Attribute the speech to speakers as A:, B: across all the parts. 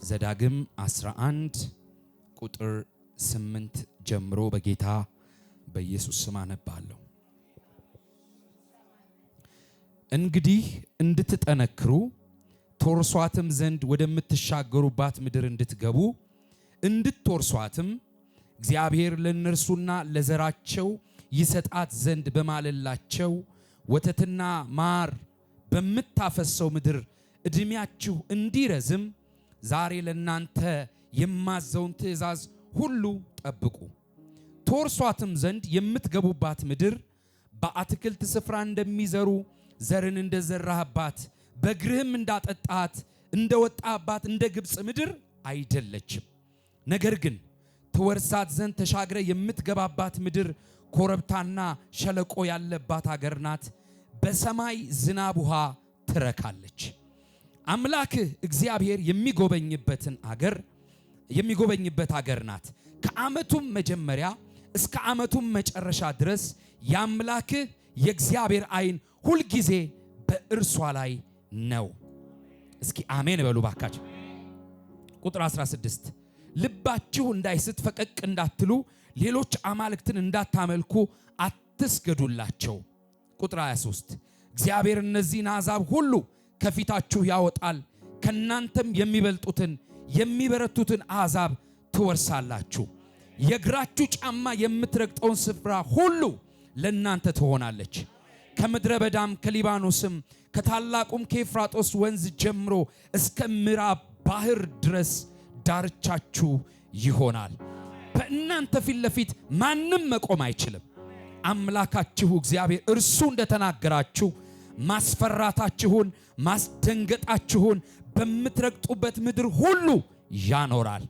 A: ዘዳግም 11 ቁጥር 8 ጀምሮ በጌታ በኢየሱስ ስም አነባለሁ። እንግዲህ እንድትጠነክሩ ተወርሷትም ዘንድ ወደምትሻገሩባት ምድር እንድትገቡ እንድትወርሷትም እግዚአብሔር ለእነርሱና ለዘራቸው ይሰጣት ዘንድ በማለላቸው ወተትና ማር በምታፈሰው ምድር ዕድሜያችሁ እንዲረዝም ዛሬ ለእናንተ የማዘውን ትእዛዝ ሁሉ ጠብቁ። ተወርሷትም ዘንድ የምትገቡባት ምድር በአትክልት ስፍራ እንደሚዘሩ ዘርን እንደዘራህባት በእግርህም እንዳጠጣት እንደወጣባት እንደ ግብፅ ምድር አይደለችም። ነገር ግን ትወርሳት ዘንድ ተሻግረ የምትገባባት ምድር ኮረብታና ሸለቆ ያለባት አገር ናት። በሰማይ ዝናብ ውሃ ትረካለች። አምላክህ እግዚአብሔር የሚጎበኝበት አገር ናት። ከዓመቱም መጀመሪያ እስከ ዓመቱም መጨረሻ ድረስ የአምላክህ የእግዚአብሔር ዓይን ሁልጊዜ በእርሷ ላይ ነው። እስኪ አሜን በሉ ባካችሁ። ቁጥር 16 ልባችሁ እንዳይስት ፈቀቅ እንዳትሉ ሌሎች አማልክትን እንዳታመልኩ አትስገዱላቸው። ቁጥር 23 እግዚአብሔር እነዚህን አሕዛብ ሁሉ ከፊታችሁ ያወጣል፣ ከናንተም የሚበልጡትን የሚበረቱትን አሕዛብ ትወርሳላችሁ። የእግራችሁ ጫማ የምትረግጠውን ስፍራ ሁሉ ለናንተ ትሆናለች። ከምድረ በዳም ከሊባኖስም ከታላቁም ከኤፍራጦስ ወንዝ ጀምሮ እስከ ምዕራብ ባህር ድረስ ዳርቻችሁ ይሆናል። በእናንተ ፊት ለፊት ማንም መቆም አይችልም። አምላካችሁ እግዚአብሔር እርሱ እንደተናገራችሁ ማስፈራታችሁን ማስደንገጣችሁን በምትረግጡበት ምድር ሁሉ ያኖራል።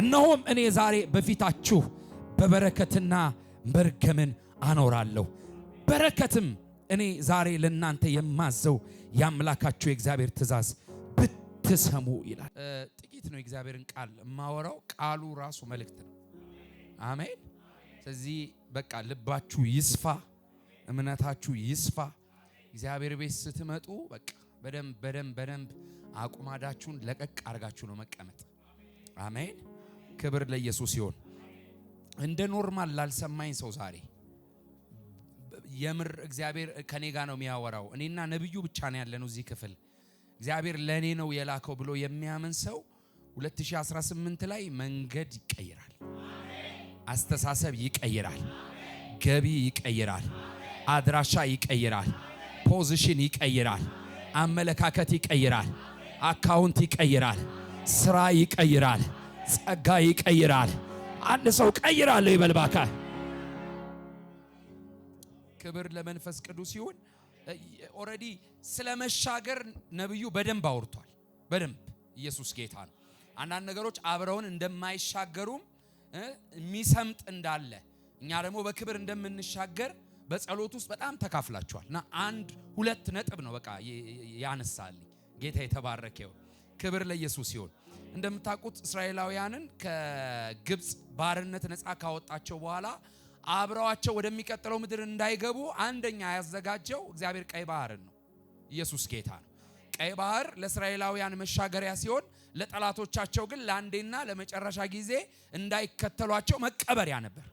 A: እነሆም እኔ ዛሬ በፊታችሁ በበረከትና መርገምን አኖራለሁ። በረከትም እኔ ዛሬ ለእናንተ የማዘው የአምላካችሁ የእግዚአብሔር ትእዛዝ ብትሰሙ ይላል። ጥቂት ነው የእግዚአብሔርን ቃል የማወራው፣ ቃሉ ራሱ መልእክት ነው። አሜን። ስለዚህ በቃ ልባችሁ ይስፋ፣ እምነታችሁ ይስፋ። እግዚአብሔር ቤት ስትመጡ በቃ በደንብ አቁማዳችሁን ለቀቅ አድርጋችሁ ነው መቀመጥ። አሜን። ክብር ለኢየሱስ ይሁን። እንደ ኖርማል ላልሰማኝ ሰው ዛሬ የምር እግዚአብሔር ከኔ ጋር ነው የሚያወራው፣ እኔና ነብዩ ብቻ ነው ያለነው እዚህ ክፍል፣ እግዚአብሔር ለኔ ነው የላከው ብሎ የሚያምን ሰው 2018 ላይ መንገድ ይቀይራል፣ አስተሳሰብ ይቀይራል፣ ገቢ ይቀይራል፣ አድራሻ ይቀይራል፣ ፖዚሽን ይቀይራል፣ አመለካከት ይቀይራል፣ አካውንት ይቀይራል፣ ስራ ይቀይራል፣ ጸጋ ይቀይራል። አንድ ሰው ቀይራለሁ ይበልባካ። ክብር ለመንፈስ ቅዱስ ይሁን። ኦሬዲ ስለመሻገር ነብዩ በደንብ አውርቷል። በደንብ ኢየሱስ ጌታ ነው። አንዳንድ ነገሮች አብረውን እንደማይሻገሩም የሚሰምጥ እንዳለ እኛ ደግሞ በክብር እንደምንሻገር በጸሎት ውስጥ በጣም ተካፍላችኋልና 1-2 ነጥብ ነው በቃ ያነሳልኝ። ጌታ የተባረከ ይሁን። ክብር ለኢየሱስ ይሁን። እንደምታውቁት እስራኤላውያንን ከግብፅ ባርነት ነፃ ካወጣቸው በኋላ አብረዋቸው ወደሚቀጥለው ምድር እንዳይገቡ አንደኛ ያዘጋጀው እግዚአብሔር ቀይ ባህርን ነው። ኢየሱስ ጌታ ነው። ቀይ ባህር ለእስራኤላውያን መሻገሪያ ሲሆን ለጠላቶቻቸው ግን ለአንዴና ለመጨረሻ ጊዜ እንዳይከተሏቸው መቀበሪያ ነበር።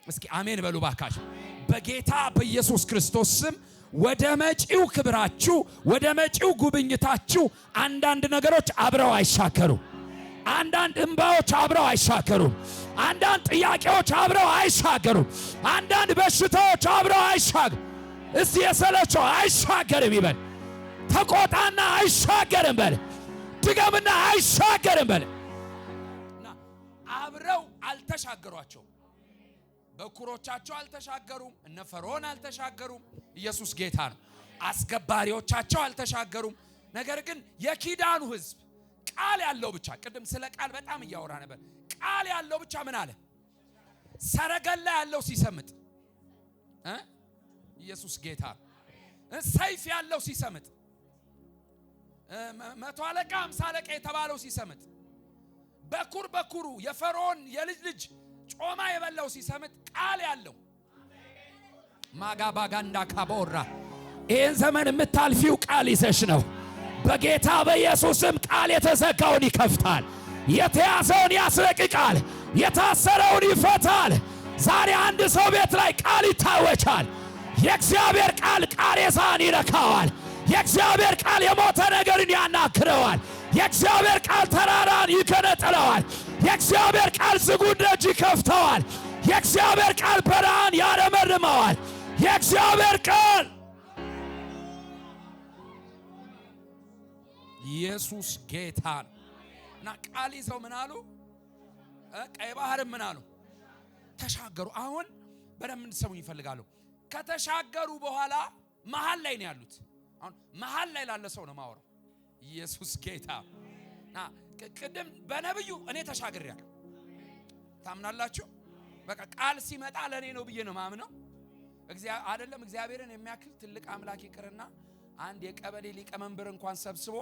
A: እስኪ አሜን በሉ ባካችሁ። በጌታ በኢየሱስ ክርስቶስ ስም ወደ መጪው ክብራችሁ፣ ወደ መጪው ጉብኝታችሁ አንዳንድ ነገሮች አብረው አይሻከሩም። አንዳንድ እንባዎች አብረው አይሻከሩም። አንዳንድ ጥያቄዎች አብረው አይሻገሩም። አንዳንድ በሽታዎች አብረው አይሻገሩም። እስቲ የሰለቸው አይሻገርም ይበል። ተቆጣና አይሻገርም በል። ድገምና አይሻገርም በል። አብረው አልተሻገሯቸውም። በኩሮቻቸው አልተሻገሩም። እነ ፈርዖን አልተሻገሩም። ኢየሱስ ጌታ ነው። አስገባሪዎቻቸው አልተሻገሩም። ነገር ግን የኪዳኑ ሕዝብ ቃል ያለው ብቻ፣ ቅድም ስለ ቃል በጣም እያወራ ነበር። ቃል ያለው ብቻ ምን አለ? ሰረገላ ያለው ሲሰምጥ፣ ኢየሱስ ጌታ ነው። ሰይፍ ያለው ሲሰምጥ፣ 100 አለቃ 50 አለቃ የተባለው ሲሰምጥ፣ በኩሩ የፈርዖን የልጅ ልጅ ጮማ የበላው ሲሰምጥ፣ ቃል ያለው ማጋባጋንዳ ካቦራ ይህን ዘመን የምታልፊው ቃል ይዘሽ ነው። በጌታ በኢየሱስም ቃል የተዘጋውን ይከፍታል።
B: የተያዘውን ያስለቅቃል፣ የታሰረውን ይፈታል። ዛሬ አንድ ሰው ቤት ላይ ቃል ይታወጃል። የእግዚአብሔር ቃል ቃሬዛን ይነካዋል። የእግዚአብሔር ቃል የሞተ ነገርን ያናክረዋል። የእግዚአብሔር ቃል ተራራን ይከነጥለዋል። የእግዚአብሔር ቃል ዝጉን ደጅ ይከፍተዋል። የእግዚአብሔር ቃል በረሃን ያረመርመዋል። የእግዚአብሔር ቃል
A: ኢየሱስ ጌታ ነው። እና ቃል ይዘው ምን አሉ? ቀይ ባህርም ምን አሉ? ተሻገሩ። አሁን በደንብ እንድትሰሙኝ ይፈልጋሉ። ከተሻገሩ በኋላ መሃል ላይ ነው ያሉት። አሁን መሃል ላይ ላለ ሰው ነው ማወራው። ኢየሱስ ጌታ እና ቅድም በነብዩ እኔ ተሻግሬያለሁ። ታምናላችሁ? በቃ ቃል ሲመጣ ለኔ ነው ብዬ ነው ማምነው። አይደለም እግዚአብሔርን የሚያክል ትልቅ አምላክ ይቅርና አንድ የቀበሌ ሊቀመንበር እንኳን ሰብስቦ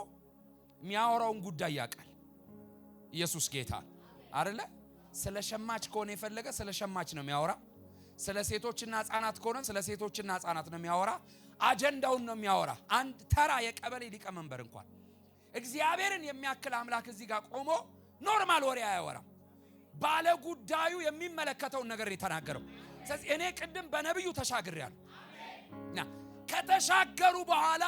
A: የሚያወራውን ጉዳይ ያውቃል። ኢየሱስ ጌታ አይደለ? ስለ ሸማች ከሆነ የፈለገ ስለ ሸማች ነው የሚያወራ። ስለ ሴቶችና ሕፃናት ከሆነ ስለ ሴቶችና ሕፃናት ነው የሚያወራ። አጀንዳውን ነው የሚያወራ። አንድ ተራ የቀበሌ ሊቀመንበር እንኳን እግዚአብሔርን የሚያክል አምላክ እዚህ ጋር ቆሞ ኖርማል ወሬ አያወራም። ባለ ጉዳዩ የሚመለከተውን ነገር የተናገረው። ስለዚህ እኔ ቅድም በነብዩ ተሻግሬያለሁ። ከተሻገሩ በኋላ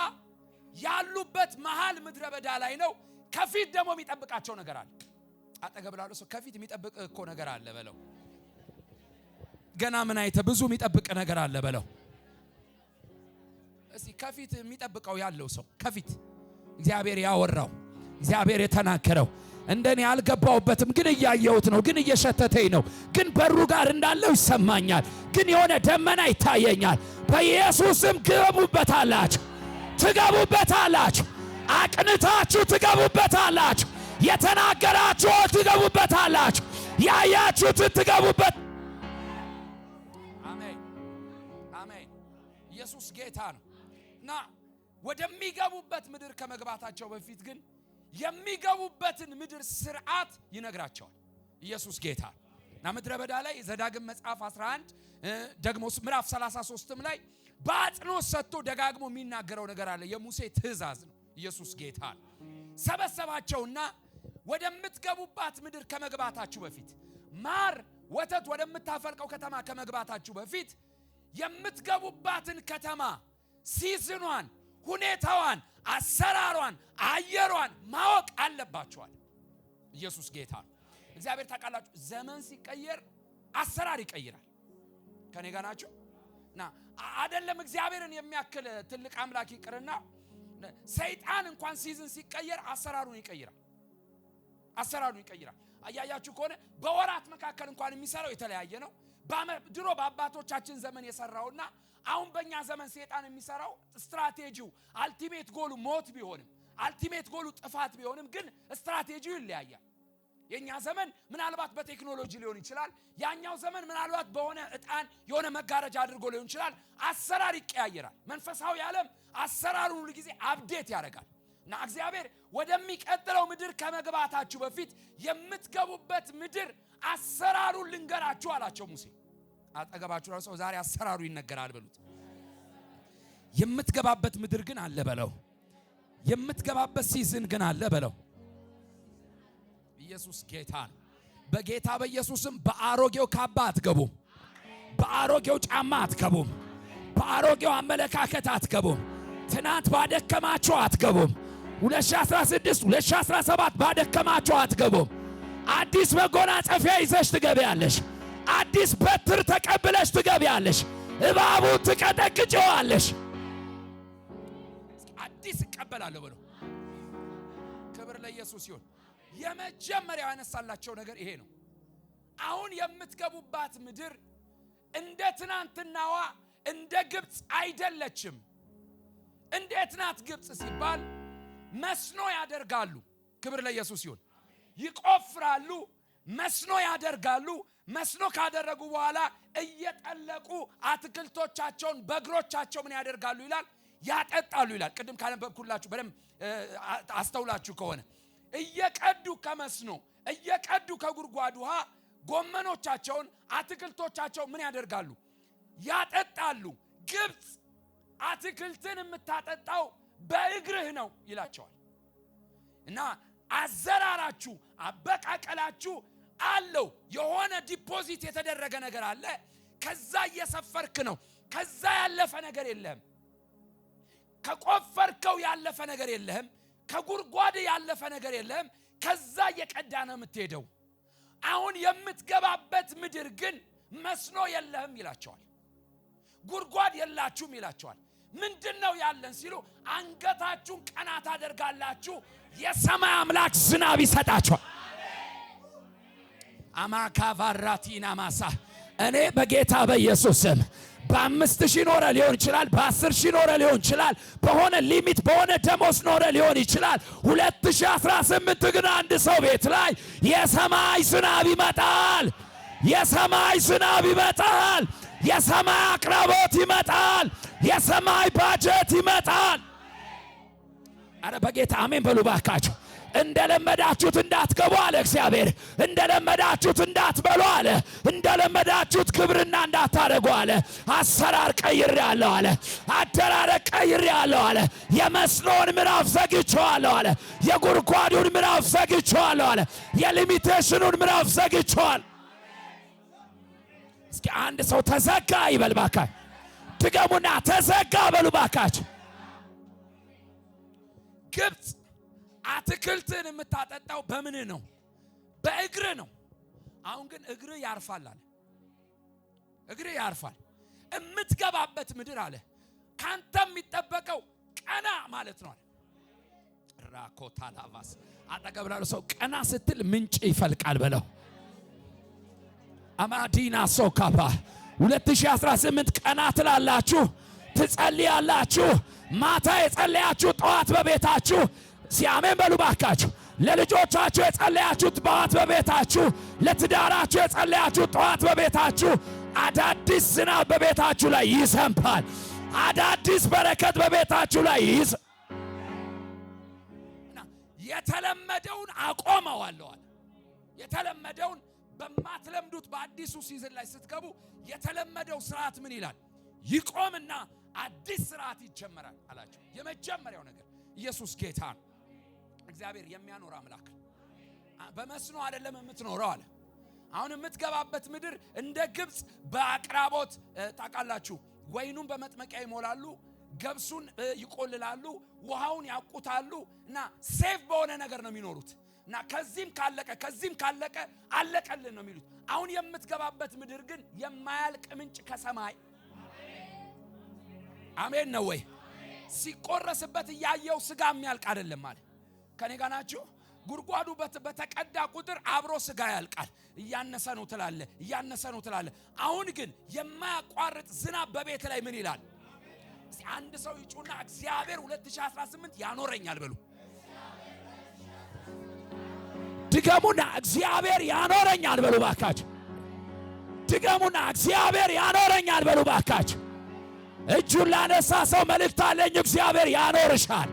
A: ያሉበት መሃል ምድረ በዳ ላይ ነው። ከፊት ደግሞ የሚጠብቃቸው ነገር አለ። አጠገብ ላለው ሰው ከፊት የሚጠብቅ እኮ ነገር አለ በለው። ገና ምን አይተ ብዙ የሚጠብቅ ነገር አለ በለው። እስቲ ከፊት የሚጠብቀው ያለው ሰው ከፊት እግዚአብሔር ያወራው እግዚአብሔር የተናገረው እንደኔ አልገባውበትም፣ ግን እያየሁት ነው፣ ግን እየሸተተኝ ነው፣ ግን በሩ ጋር እንዳለው ይሰማኛል፣ ግን የሆነ ደመና ይታየኛል። በኢየሱስም ግቡበታላችሁ፣ ትገቡበታላችሁ፣ አቅንታችሁ ትገቡበታላችሁ፣ የተናገራችሁ ትገቡበታላችሁ፣ ያያችሁት ትገቡበት። አሜን አሜን። ኢየሱስ ጌታ ነው። እና ወደሚገቡበት ምድር ከመግባታቸው በፊት ግን የሚገቡበትን ምድር ስርዓት ይነግራቸዋል። ኢየሱስ ጌታ እና ምድረ በዳ ላይ ዘዳግም መጽሐፍ 11 ደግሞ ምዕራፍ 33ም ላይ በአጽንኦት ሰጥቶ ደጋግሞ የሚናገረው ነገር አለ። የሙሴ ትእዛዝ ነው። ኢየሱስ ጌታ ሰበሰባቸውና ወደምትገቡባት ምድር ከመግባታችሁ በፊት ማር ወተት ወደምታፈልቀው ከተማ ከመግባታችሁ በፊት የምትገቡባትን ከተማ ሲዝኗን፣ ሁኔታዋን፣ አሰራሯን፣ አየሯን ማወቅ አለባችኋል። ኢየሱስ ጌታ ነው። እግዚአብሔር ታውቃላችሁ፣ ዘመን ሲቀየር አሰራር ይቀይራል። ከኔ ጋር ናችሁ? እና አይደለም እግዚአብሔርን የሚያክል ትልቅ አምላክ ይቅርና ሰይጣን እንኳን ሲዝን ሲቀየር አሰራሩን ይቀይራል። አሰራሩን ይቀይራል። አያያችሁ ከሆነ በወራት መካከል እንኳን የሚሰራው የተለያየ ነው። ድሮ በአባቶቻችን ዘመን የሰራውና አሁን በእኛ ዘመን ሰይጣን የሚሰራው ስትራቴጂው አልቲሜት ጎሉ ሞት ቢሆንም አልቲሜት ጎሉ ጥፋት ቢሆንም ግን ስትራቴጂው ይለያያል። የኛ ዘመን ምናልባት በቴክኖሎጂ ሊሆን ይችላል። ያኛው ዘመን ምናልባት በሆነ እጣን የሆነ መጋረጃ አድርጎ ሊሆን ይችላል። አሰራር ይቀያየራል። መንፈሳዊ ዓለም አሰራሩን ሁሉ ጊዜ አፕዴት ያደርጋል። እና እግዚአብሔር ወደሚቀጥለው ምድር ከመግባታችሁ በፊት የምትገቡበት ምድር አሰራሩን ልንገራችሁ አላቸው ሙሴ። አጠገባችሁ ያለው ሰው ዛሬ አሰራሩ ይነገራል በሉት። የምትገባበት ምድር ግን አለ በለው። የምትገባበት ሲዝን ግን አለ በለው። ኢየሱስ ጌታ ነው። በጌታ በኢየሱስም በአሮጌው ካባ አትገቡም። በአሮጌው ጫማ አትገቡም። በአሮጌው አመለካከት አትገቡም። ትናንት ባደከማችሁ አትገቡም። 2016 2017 ባደከማችሁ አትገቡም። አዲስ መጎናጸፊያ ይዘሽ ትገቢያለሽ። አዲስ በትር ተቀብለሽ ትገቢያለሽ። እባቡ ትቀጠቅጪዋለሽ። አዲስ እቀበላለሁ ብሎ ክብር ለኢየሱስ ይሁን። የመጀመሪያው ያነሳላቸው ነገር ይሄ ነው። አሁን የምትገቡባት ምድር እንደ ትናንትናዋ እንደ ግብጽ አይደለችም። እንዴት ናት ግብጽ ሲባል መስኖ ያደርጋሉ። ክብር ለኢየሱስ ይሁን። ይቆፍራሉ፣ መስኖ ያደርጋሉ። መስኖ ካደረጉ በኋላ እየጠለቁ አትክልቶቻቸውን በእግሮቻቸው ምን ያደርጋሉ ይላል? ያጠጣሉ ይላል። ቅድም ካነበብኩላችሁ በደንብ አስተውላችሁ ከሆነ እየቀዱ ከመስኖ እየቀዱ ከጉድጓድ ውሃ ጎመኖቻቸውን አትክልቶቻቸው ምን ያደርጋሉ? ያጠጣሉ። ግብጽ አትክልትን የምታጠጣው በእግርህ ነው ይላቸዋል። እና አዘራራችሁ አበቃቀላችሁ አለው የሆነ ዲፖዚት የተደረገ ነገር አለ። ከዛ እየሰፈርክ ነው። ከዛ ያለፈ ነገር የለህም። ከቆፈርከው ያለፈ ነገር የለህም። ከጉድጓድ ያለፈ ነገር የለህም። ከዛ እየቀዳ ነው የምትሄደው። አሁን የምትገባበት ምድር ግን መስኖ የለህም ይላቸዋል። ጉድጓድ የላችሁም ይላቸዋል። ምንድነው ያለን ሲሉ አንገታችሁን ቀና ታደርጋላችሁ፣ የሰማይ አምላክ ዝናብ ይሰጣችኋል። አማካቫራቲና ማሳ እኔ በጌታ በኢየሱስ ስም በ5000 ኖረ ሊሆን ይችላል፣ በ10000 ኖረ ሊሆን ይችላል፣ በሆነ ሊሚት በሆነ ደሞዝ ኖረ ሊሆን ይችላል። 2018 ግን አንድ ሰው ቤት ላይ የሰማይ ዝናብ ይመጣል። የሰማይ ዝናብ ይመጣል። የሰማይ አቅራቦት ይመጣል። የሰማይ ባጀት ይመጣል። አረ በጌታ አሜን በሉ ባካችሁ። እንደለመዳችሁት እንዳትገቡ አለ እግዚአብሔር። እንደለመዳችሁት እንዳትበሉ አለ። እንደለመዳችሁት ክብርና እንዳታረጉ አለ። አሰራር ቀይሬአለሁ አለ። አደራረግ ቀይሬአለሁ አለ። የመስኖን ምዕራፍ ዘግቼዋለሁ አለ። የጉድጓዱን ምዕራፍ ዘግቼዋለሁ አለ። የሊሚቴሽኑን ምዕራፍ ዘግቼዋለሁ። እስኪ አንድ ሰው ተዘጋ ይበል ባካችሁ። ድገሙና ተዘጋ በሉ ባካችሁ። ግብፅ አትክልትን የምታጠጣው በምን ነው? በእግር ነው። አሁን ግን እግር ያርፋል አለ። እግር ያርፋል። የምትገባበት ምድር አለ ካንተ የሚጠበቀው ቀና ማለት ነው አለ። ራኮታላቫስ አጠገብ ላለው ሰው ቀና ስትል ምንጭ ይፈልቃል በለው። አማዲና ሶካባ 2018 ቀና ትላላችሁ፣ ትጸልያላችሁ። ማታ የጸለያችሁ ጠዋት በቤታችሁ ሲያሜን በሉ ባካችሁ። ለልጆቻችሁ የጸለያችሁ ጠዋት በቤታችሁ፣ ለትዳራችሁ የጸለያችሁ ጠዋት በቤታችሁ አዳዲስ ዝናብ በቤታችሁ ላይ ይዘንባል። አዳዲስ በረከት በቤታችሁ ላይ የተለመደውን አቆመዋለሁ አለ። የተለመደውን በማትለምዱት በአዲሱ ሲዝን ላይ ስትገቡ የተለመደው ስርዓት ምን ይላል? ይቆምና አዲስ ስርዓት ይጀመራል አላቸው። የመጀመሪያው ነገር ኢየሱስ ጌታ ነው። እግዚአብሔር የሚያኖር አምላክ በመስኖ አይደለም የምትኖረው አለ። አሁን የምትገባበት ምድር እንደ ግብፅ በአቅራቦት ታውቃላችሁ። ወይኑን በመጥመቂያ ይሞላሉ፣ ገብሱን ይቆልላሉ፣ ውሃውን ያቁታሉ እና ሴፍ በሆነ ነገር ነው የሚኖሩት እና ከዚህም ካለቀ አለቀልን ነው የሚሉት። አሁን የምትገባበት ምድር ግን የማያልቅ ምንጭ ከሰማይ አሜን ነው ወይ? ሲቆረስበት እያየው ስጋ የሚያልቅ አይደለም ማለት ከኔ ጋር ናችሁ። ጉድጓዱ በተቀዳ ቁጥር አብሮ ስጋ ያልቃል። እያነሰ ነው ትላለ። አሁን ግን የማያቋርጥ ዝናብ በቤት ላይ ምን ይላል? አንድ ሰው ይጩና እግዚአብሔር 2018 ያኖረኛል በሉ። ድገሙና እግዚአብሔር ያኖረኛል በሉ ባካችሁ። ድገሙና እግዚአብሔር ያኖረኛል በሉ ባካችሁ። እጁን ላነሳ ሰው መልእክት አለኝ። እግዚአብሔር ያኖርሻል።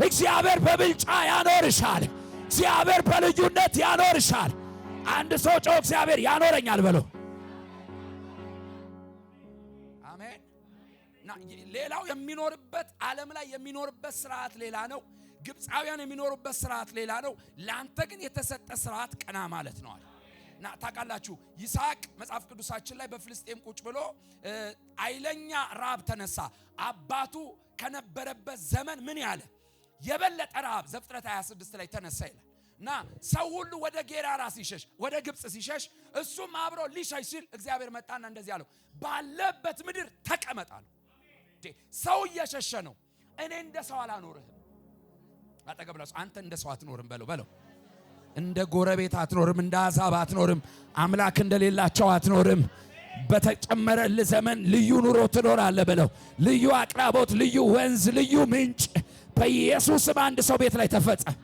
A: እግዚአብሔር በብልጫ ያኖርሻል። እግዚአብሔር በልዩነት ያኖርሻል። አንድ ሰው ጮህ እግዚአብሔር ያኖረኛል በሉ። አሜን። ሌላው የሚኖርበት ዓለም ላይ የሚኖርበት ስርዓት ሌላ ነው። ግብፃውያን የሚኖሩበት ስርዓት ሌላ ነው። ለአንተ ግን የተሰጠ ስርዓት ቀና ማለት ነው አለ። እና ታውቃላችሁ ይስሐቅ መጽሐፍ ቅዱሳችን ላይ በፍልስጤም ቁጭ ብሎ ኃይለኛ ራብ ተነሳ። አባቱ ከነበረበት ዘመን ምን ያለ የበለጠ ራብ ዘፍጥረት 26 ላይ ተነሳ ይላል። እና ሰው ሁሉ ወደ ጌራራ ሲሸሽ፣ ወደ ግብፅ ሲሸሽ እሱም አብሮ ሊሸሽ ሲል እግዚአብሔር መጣና እንደዚህ አለው፣ ባለበት ምድር ተቀመጣሉ። ሰው እየሸሸ ነው። እኔ እንደ ሰው አላኖርህም። አጠገብ ላይ አንተ እንደ ሰው አትኖርም በለው። እንደ ጎረቤት አትኖርም፣ እንደ አሕዛብ አትኖርም፣ አምላክ እንደሌላቸው አትኖርም። በተጨመረልህ ዘመን ልዩ ኑሮ ትኖራለህ በለው። ልዩ አቅራቦት፣ ልዩ ወንዝ፣ ልዩ ምንጭ በኢየሱስም አንድ ሰው ቤት ላይ ተፈጸመ።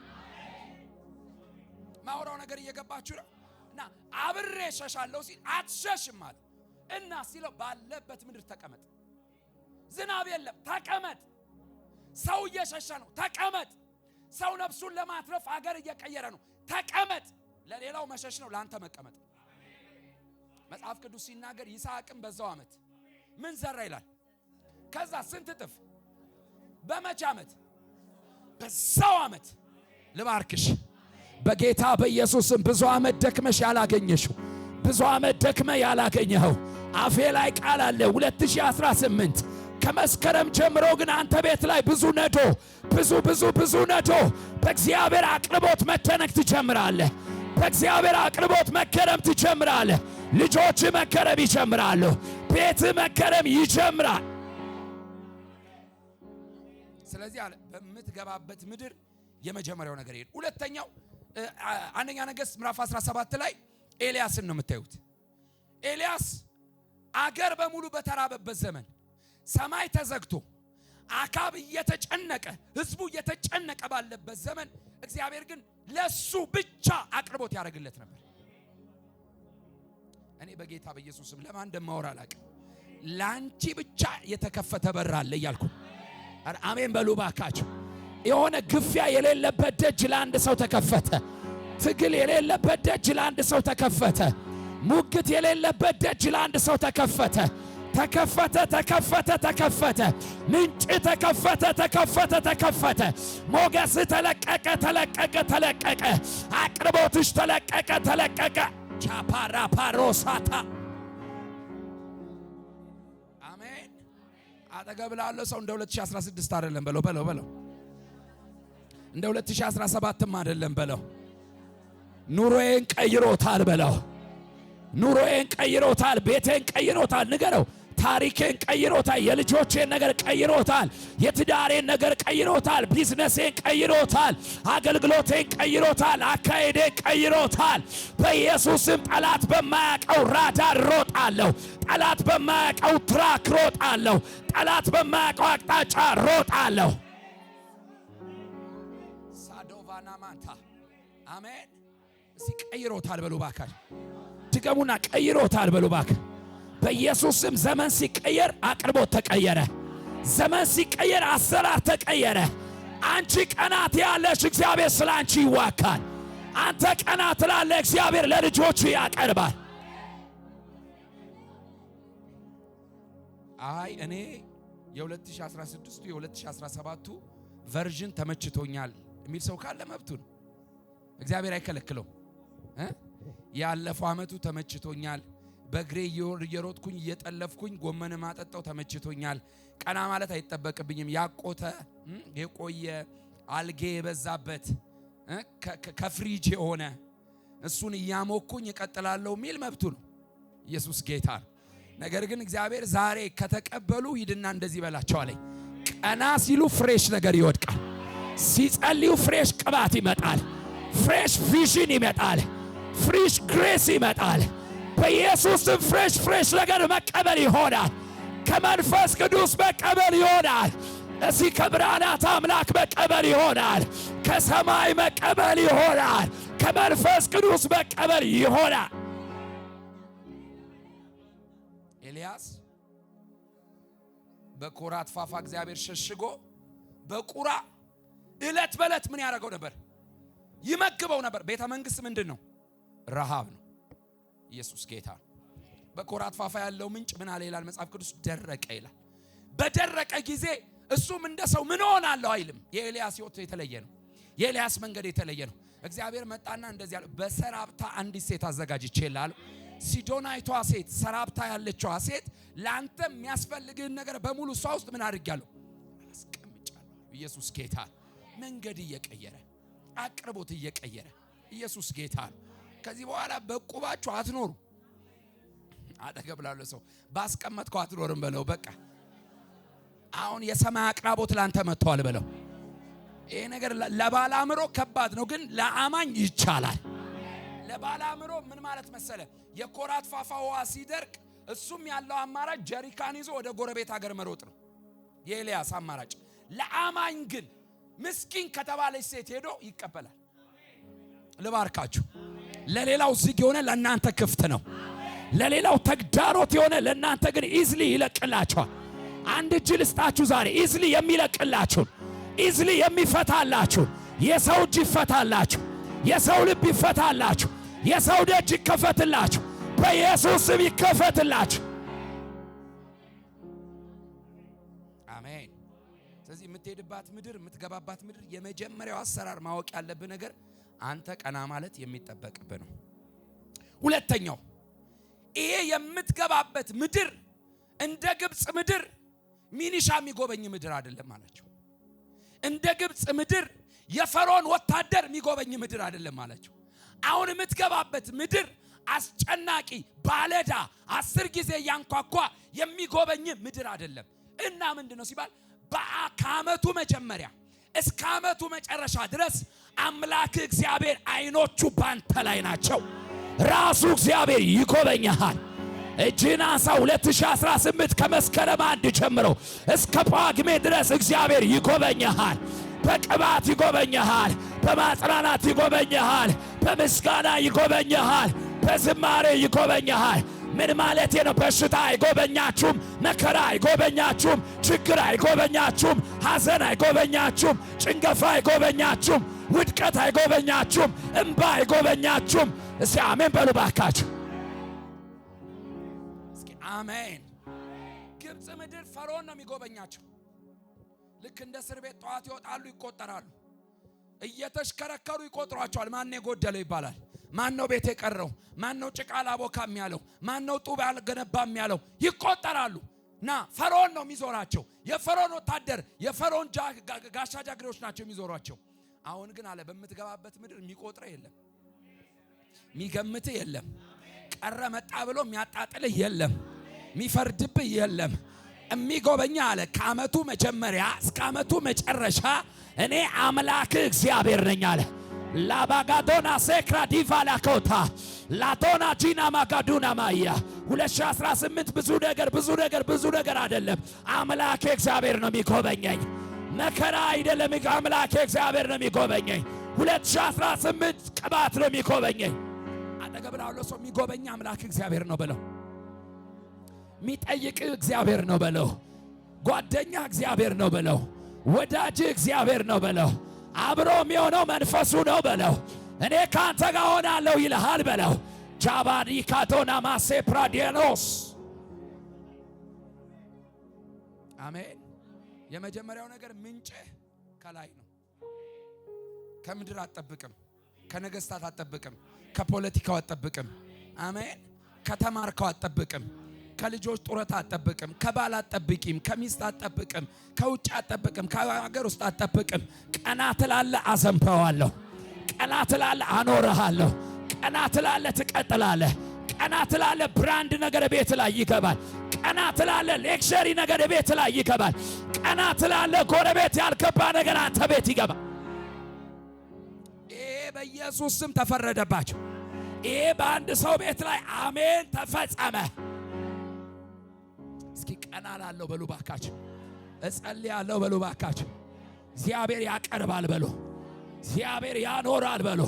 A: ማውራው ነገር እየገባችሁ ነው? እና አብሬ ሸሻለሁ ሲል አትሸሽም አለ እና ሲለው ባለበት ምድር ተቀመጥ። ዝናብ የለም ተቀመጥ። ሰው እየሸሸ ነው ተቀመጥ። ሰው ነፍሱን ለማትረፍ አገር እየቀየረ ነው ተቀመጥ። ለሌላው መሸሽ ነው፣ ለአንተ መቀመጥ። መጽሐፍ ቅዱስ ሲናገር ይስሐቅም በዛው ዓመት ምን ዘራ ይላል? ከዛ ስንት እጥፍ በመቼ ዓመት? በዛው ዓመት ልባርክሽ
B: በጌታ በኢየሱስም ብዙ ዓመት ደክመሽ ያላገኘሽው ብዙ ዓመት ደክመ ያላገኘኸው አፌ ላይ ቃል አለ 2018 ከመስከረም ጀምሮ ግን አንተ ቤት ላይ ብዙ ነዶ ብዙ ነዶ በእግዚአብሔር አቅርቦት መተነክ ትጀምራለህ። በእግዚአብሔር አቅርቦት መከረም ትጀምራለህ። ልጆች መከረም ይጀምራሉ። ቤት መከረም ይጀምራል።
A: ስለዚህ አለ በምትገባበት ምድር የመጀመሪያው ነገር ይሄ። ሁለተኛው አንደኛ ነገሥት ምዕራፍ 17 ላይ ኤልያስን ነው የምታዩት። ኤልያስ አገር በሙሉ በተራበበት ዘመን ሰማይ ተዘግቶ አካብ እየተጨነቀ ህዝቡ እየተጨነቀ ባለበት ዘመን እግዚአብሔር ግን ለሱ ብቻ አቅርቦት ያደርግለት ነበር። እኔ በጌታ በኢየሱስም ለማን እንደማወራ አላውቅም። ላንቺ ብቻ የተከፈተ በር አለ እያልኩ አሜን በሉ ባካችሁ። የሆነ ግፊያ የሌለበት ደጅ ለአንድ ሰው ተከፈተ። ትግል የሌለበት ደጅ ለአንድ ሰው ተከፈተ። ሙግት የሌለበት ደጅ ለአንድ ሰው ተከፈተ። ተከፈተ። ምንጭ ተከፈተ። ሞገስ ተለቀቀ። አቅርቦትሽ ተለቀቀ። ቻፓራ ፓሮሳታ አሜን። አጠገብ ላለው ሰው እንደ 2016 አይደለም በለው። እንደ 2017ም አይደለም በለው። ኑሮዬን ቀይሮታል በለው። ኑሮዬን ቀይሮታል። ቤቴን ቀይሮታል። ንገረው። ታሪኬን ቀይሮታል። የልጆቼን ነገር ቀይሮታል። የትዳሬን ነገር ቀይሮታል። ቢዝነሴን ቀይሮታል። አገልግሎቴን ቀይሮታል። አካሄዴን ቀይሮታል። በኢየሱስም ጠላት በማያውቀው ራዳር ሮጣለሁ። ጠላት በማያውቀው ትራክ ሮጣለሁ። ጠላት በማያውቀው አቅጣጫ ሮጣለሁ። ሳዶቫና ማንታ አሜን። እስቲ ቀይሮታል በሉ ባካል። ድገሙና ቀይሮታል በሉ ባካል። በኢየሱስም ዘመን ሲቀየር አቅርቦት ተቀየረ። ዘመን ሲቀየር አሰራር ተቀየረ። አንቺ ቀናት ያለሽ እግዚአብሔር ስለ አንቺ ይዋካል። አንተ ቀናት ላለ እግዚአብሔር ለልጆቹ ያቀርባል። አይ እኔ የ2016ቱ የ2017ቱ ቨርዥን ተመችቶኛል የሚል ሰው ካለ መብቱ ነው። እግዚአብሔር አይከለክለው። ያለፈው ዓመቱ ተመችቶኛል፣ በእግሬ እየሮጥኩኝ እየጠለፍኩኝ ጎመን ማጠጣው ተመችቶኛል። ቀና ማለት አይጠበቅብኝም። ያቆተ የቆየ አልጌ የበዛበት ከፍሪጅ የሆነ እሱን እያሞኩኝ እቀጥላለሁ የሚል መብቱ ነው። ኢየሱስ ጌታ። ነገር ግን እግዚአብሔር ዛሬ ከተቀበሉ ሂድና እንደዚህ በላቸው አለኝ። ቀና ሲሉ ፍሬሽ ነገር ይወድቃል። ሲጸልዩ ፍሬሽ ቅባት ይመጣል። ፍሬሽ ቪዥን ይመጣል። ፍሬሽ ግሬስ ይመጣል። በኢየሱስም ፍሬሽ ነገር መቀበል ይሆናል። ከመንፈስ ቅዱስ መቀበል ይሆናል። እዚህ ከብርሃናት አምላክ መቀበል ይሆናል። ከሰማይ መቀበል ይሆናል። ከመንፈስ ቅዱስ መቀበል ይሆናል። ኤልያስ በኮራት ፋፋ እግዚአብሔር ሸሽጎ በቁራ እለት በለት ምን ያደርገው ነበር? ይመግበው ነበር። ቤተ መንግስት ምንድን ነው? ረሃብ ነው። ኢየሱስ ጌታ። በኮራት ፋፋ ያለው ምንጭ ምን አለ ይላል መጽሐፍ ቅዱስ? ደረቀ ይላል። በደረቀ ጊዜ እሱም እንደ ሰው ምን ሆናለሁ አይልም። የኤልያስ ሕይወት የተለየ ነው። የኤልያስ መንገድ የተለየ ነው። እግዚአብሔር መጣና እንደዚህ ያለው በሰራብታ አንዲት ሴት አዘጋጅቼልሃለሁ። ሲዶናይቷ ሴት፣ ሰራብታ ያለችዋ ሴት ለአንተ የሚያስፈልግህን ነገር በሙሉ እሷ ውስጥ ምን አድርጋለሁ? አስቀምጫለሁ። ኢየሱስ ጌታ። መንገድ እየቀየረ አቅርቦት እየቀየረ ኢየሱስ ጌታ። ከዚህ በኋላ በቁባችሁ አትኖሩ። አጠገብ ላለው ሰው ባስቀመጥከው አትኖርም በለው። በቃ አሁን የሰማይ አቅራቦት ላንተ መጥቷል በለው። ይሄ ነገር ለባለ አእምሮ ከባድ ነው፣ ግን ለአማኝ ይቻላል። ለባለ አእምሮ ምን ማለት መሰለ? የኮራት ፋፋ ውሃ ሲደርቅ እሱም ያለው አማራጭ ጀሪካን ይዞ ወደ ጎረቤት ሀገር መሮጥ ነው የኤልያስ አማራጭ። ለአማኝ ግን ምስኪን ከተባለች ሴት ሄዶ ይቀበላል። ልባርካችሁ። ለሌላው ዝግ የሆነ ለእናንተ ክፍት ነው። ለሌላው ተግዳሮት የሆነ ለእናንተ ግን ኢዝሊ ይለቅላችኋል። አንድ እጅ ልስጣችሁ ዛሬ ኢዝሊ የሚለቅላችሁን፣ ኢዝሊ የሚፈታላችሁን። የሰው እጅ ይፈታላችሁ፣ የሰው ልብ ይፈታላችሁ፣ የሰው ደጅ ይከፈትላችሁ፣ በኢየሱስ ስም ይከፈትላችሁ። አሜን። ስለዚህ የምትሄድባት ምድር፣ የምትገባባት ምድር የመጀመሪያው አሰራር ማወቅ ያለብህ ነገር አንተ ቀና ማለት የሚጠበቅብህ ነው። ሁለተኛው ይሄ የምትገባበት ምድር እንደ ግብጽ ምድር ሚኒሻ የሚጎበኝ ምድር አይደለም አላቸው። እንደ ግብጽ ምድር የፈርዖን ወታደር የሚጎበኝ ምድር አይደለም አላቸው። አሁን የምትገባበት ምድር አስጨናቂ ባለዳ 10 ጊዜ ያንኳኳ የሚጎበኝ ምድር አይደለም። እና ምንድነው ሲባል ከዓመቱ መጀመሪያ እስከ ዓመቱ መጨረሻ ድረስ አምላክ እግዚአብሔር አይኖቹ ባንተ ላይ ናቸው። ራሱ እግዚአብሔር ይጎበኛል። እጅህን አንሳ። 2018 ከመስከረም 1 ጀምሮ እስከ ጳጉሜ ድረስ እግዚአብሔር ይጎበኛል። በቅባት ይጎበኛል፣ በማጽናናት ይጎበኛል፣ በምስጋና ይጎበኛል፣ በዝማሬ ይጎበኛል። ምን ማለቴ ነው? በሽታ አይጎበኛችሁም፣ መከራ አይጎበኛችሁም፣ ችግር አይጎበኛችሁም፣ ሐዘን አይጎበኛችሁም፣ ጭንገፋ አይጎበኛችሁም፣ ውድቀት አይጎበኛችሁም፣ እንባ አይጎበኛችሁም። እስኪ አሜን በሉ ባካችሁ። እስኪ አሜን። ግብጽ ምድር ፈርዖን ነው የሚጎበኛቸው። ልክ እንደ እስር ቤት ጠዋት ይወጣሉ፣ ይቆጠራሉ። እየተሽከረከሩ ይቆጥሯቸዋል። ማን የጎደለው ይባላል። ማን ነው ቤት የቀረው? ማን ነው ጭቃ ላቦካም ያለው? ማን ነው ጡብ ያልገነባም ያለው? ይቆጠራሉ። እና ፈርዖን ነው የሚዞራቸው። የፈርዖን ወታደር፣ የፈርዖን ጋሻ ጃግሬዎች ናቸው የሚዞሯቸው። አሁን ግን አለ በምትገባበት ምድር የሚቆጥረህ የለም፣ የሚገምትህ የለም፣ ቀረ መጣ ብሎ የሚያጣጥልህ የለም፣ የሚፈርድብህ የለም። የሚጎበኛ አለ ከዓመቱ መጀመሪያ እስከ ዓመቱ መጨረሻ እኔ አምላክ እግዚአብሔር ነኝ አለ። ላባጋዶና ሴክራ ዲቫላ ኮታ ላቶና ጂና ማጋዱና ማያ 2018 ብዙ ነገር አይደለም። አምላክ እግዚአብሔር ነው የሚጎበኘኝ። መከራ አይደለም፣ አምላክ እግዚአብሔር ነው የሚጎበኘኝ። 2018 ቅባት ነው የሚጎበኘኝ። አጠገብ ላለው ሰው የሚጎበኝ አምላክ እግዚአብሔር ነው በለው። የሚጠይቅ እግዚአብሔር ነው በለው። ጓደኛ እግዚአብሔር ነው በለው። ወዳጅ እግዚአብሔር ነው በለው። አብሮ የሚሆነው መንፈሱ ነው በለው። እኔ ካንተ ጋር ሆናለሁ ይልሃል በለው። ጃባዲ ካቶና ማሴ ፕራዲያኖስ አሜን። የመጀመሪያው ነገር ምንጭ ከላይ ነው። ከምድር አትጠብቅም፣ ከነገስታት አትጠብቅም፣ ከፖለቲካው አትጠብቅም። አሜን። ከተማርከው አትጠብቅም፣ ከልጆች ጡረታ አትጠብቅም፣ ከባል አትጠብቂም፣ ከሚስት አትጠብቅም፣ ከውጭ አትጠብቅም፣ ከሀገር ውስጥ አትጠብቅም። ቀና ትላለህ፣ አዘንበዋለሁ። ቀና ትላለህ፣ አኖርሃለሁ። ቀና ትላለህ፣ ትቀጥላለህ። ቀና ትላለህ፣ ብራንድ ነገር ቤት ላይ ይገባል። ቀና ትላለህ፣ ሌክቸሪ ነገር ቤት ላይ ይገባል። ቀና ትላለህ፣ ጎረቤት ያልገባ ነገር አንተ ቤት ይገባል። ይሄ በኢየሱስ ስም ተፈረደባቸው። ይሄ በአንድ ሰው ቤት ላይ አሜን ተፈጸመ። እስኪ ቀና ላለው በሉ ባካችሁ። እጸልያለሁ በሉ ባካችሁ። እግዚአብሔር ያቀርባል በሉ። እግዚአብሔር ያኖራል በሉ።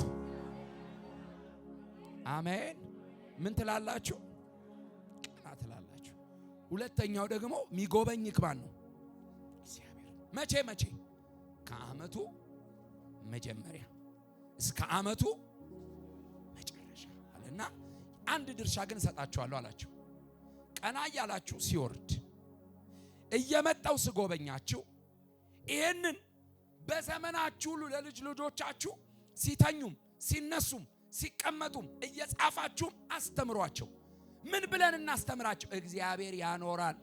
A: አሜን። ምን ትላላችሁ? ቀና ትላላችሁ። ሁለተኛው ደግሞ የሚጎበኝ ማን ነው? እግዚአብሔር። መቼ? ከዓመቱ መጀመሪያ እስከ ዓመቱ መጨረሻ አለና አንድ ድርሻ ግን እሰጣችኋለሁ አላችሁ። ቀና እያላችሁ ሲወርድ እየመጣው ስጎበኛችሁ ይህንን በዘመናችሁ ሁሉ ለልጅ ልጆቻችሁ ሲተኙም ሲነሱም ሲቀመጡም እየጻፋችሁም አስተምሯቸው። ምን ብለን እናስተምራቸው? እግዚአብሔር ያኖራል።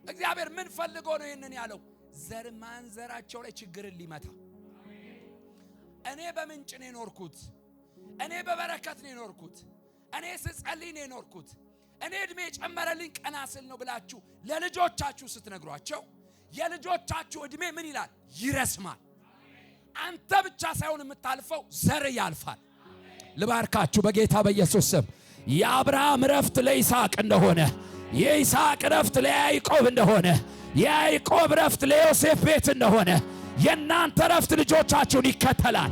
A: እግዚአብሔር ምን ፈልጎ ነው ይህንን ያለው? ዘር ማንዘራቸው ላይ ችግርን ሊመታ። እኔ በምንጭ ነው የኖርኩት፣ እኔ በበረከት ነው የኖርኩት፣ እኔ ስጸልይ ነው የኖርኩት፣ እኔ እድሜ የጨመረልኝ ቀና ስል ነው ብላችሁ ለልጆቻችሁ ስትነግሯቸው የልጆቻችሁ እድሜ ምን ይላል? ይረስማል። አንተ ብቻ ሳይሆን የምታልፈው ዘር ያልፋል። ልባርካችሁ በጌታ በኢየሱስ ስም። የአብርሃም ረፍት ለይስሐቅ እንደሆነ፣ የይስሐቅ ረፍት ለያዕቆብ እንደሆነ፣ የያዕቆብ ረፍት ለዮሴፍ ቤት እንደሆነ የናንተ ረፍት ልጆቻችሁን ይከተላል።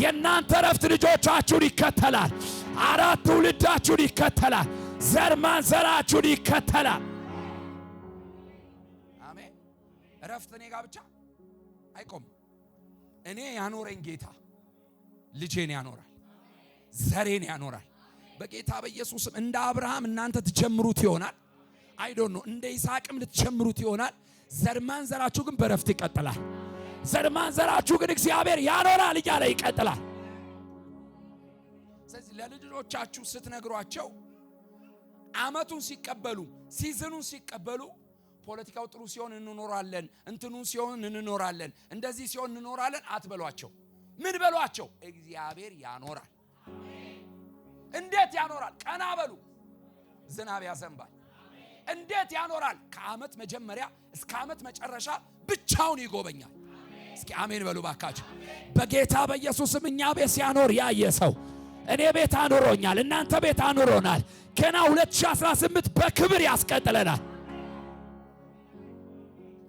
A: የናንተ ረፍት ልጆቻችሁን ይከተላል። አራት ትውልዳችሁን ይከተላል። ዘር ማንዘራችሁን ይከተላል። አሜን። ረፍት እኔ ጋር ብቻ አይቆምም። እኔ ያኖረኝ ጌታ ልጄን ያኖራል፣ ዘሬን ያኖራል። በጌታ በኢየሱስም እንደ አብርሃም እናንተ ትጀምሩት ይሆናል። አይ ዶንት ኖ እንደ ይስሐቅም ልትጀምሩት ይሆናል። ዘር ማንዘራችሁ ግን በረፍት ይቀጥላል።
B: ዘር ማንዘራችሁ ግን እግዚአብሔር ያኖራል እያለ ይቀጥላል።
A: ስለዚህ ለልጆቻችሁ ስትነግሯቸው አመቱን ሲቀበሉ ሲዝኑን ሲቀበሉ ፖለቲካው ጥሩ ሲሆን እንኖራለን፣ እንትኑ ሲሆን እንኖራለን፣ እንደዚህ ሲሆን እንኖራለን አትበሏቸው። ምን በሏቸው? እግዚአብሔር ያኖራል። እንዴት ያኖራል? ቀና በሉ። ዝናብ ያዘንባል። እንዴት ያኖራል? ከአመት መጀመሪያ እስከ አመት መጨረሻ ብቻውን ይጎበኛል። እስኪ አሜን በሉ ባካችሁ።
B: በጌታ በኢየሱስም እኛ ቤት ሲያኖር ያየ ሰው እኔ ቤት አኖሮኛል፣ እናንተ ቤት አኖሮናል። ገና 2018 በክብር ያስቀጥለናል።